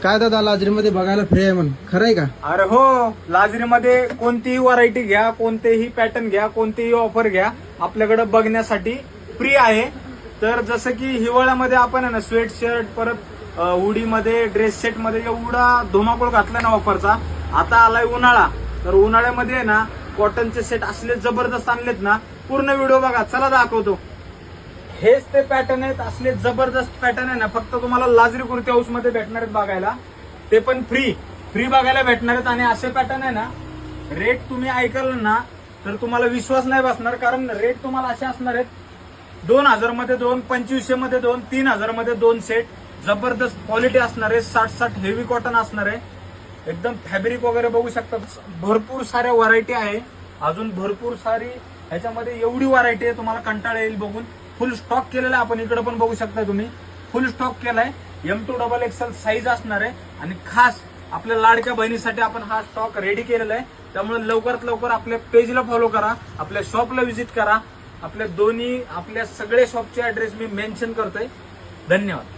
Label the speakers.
Speaker 1: काय दादा लाजरीमध्ये बघायला फ्री आहे म्हणून खरं आहे का?
Speaker 2: अरे हो, लाजरीमध्ये कोणतीही व्हरायटी घ्या, कोणतेही पॅटर्न घ्या, कोणतीही ऑफर घ्या, आपल्याकडे बघण्यासाठी फ्री आहे. तर जसं की हिवाळ्यामध्ये आपण आहे ना स्वेट शर्ट, परत हुडीमध्ये, ड्रेस सेट मध्ये एवढा धुमाकूळ घातला ना ऑफरचा. आता आलाय उन्हाळा, तर उन्हाळ्यामध्ये आहे ना कॉटनचे सेट असले जबरदस्त आणलेत ना. पूर्ण व्हिडिओ बघा, चला दाखवतो. हेच ते पॅटर्न आहेत, असले जबरदस्त पॅटर्न आहे ना, फक्त तुम्हाला लाजरी कुर्ती हाऊस मध्ये भेटणार आहेत बघायला. ते पण फ्री बघायला भेटणार आहेत. आणि असे पॅटर्न आहे ना, रेट तुम्ही ऐकाल ना तर तुम्हाला विश्वास नाही बसणार. कारण रेट तुम्हाला असे असणार आहेत 2000 मध्ये 2, 2500 मध्ये 2, 3000 मध्ये 2 सेट. जबरदस्त क्वालिटी असणार आहे, 60 हेवी कॉटन असणार आहे. एकदम फॅब्रिक वगैरे बघू शकता. भरपूर साऱ्या व्हरायटी आहे, अजून भरपूर सारी ह्याच्यामध्ये एवढी व्हरायटी आहे तुम्हाला कंटाळा येईल बघून. फुल स्टॉक केलेला आहे आपण, इकडे पण बघू शकता तुम्ही. फुल स्टॉक केलाय. M2XXL साईज असणार आहे. आणि खास आपल्या लाडक्या बहिणीसाठी आपण हा स्टॉक रेडी केलेला आहे. त्यामुळे लवकरात लवकर आपल्या पेजला फॉलो करा, आपल्या शॉपला व्हिजिट करा. आपल्या सगळ्या शॉपचे ऍड्रेस मी मेन्शन करतोय. धन्यवाद.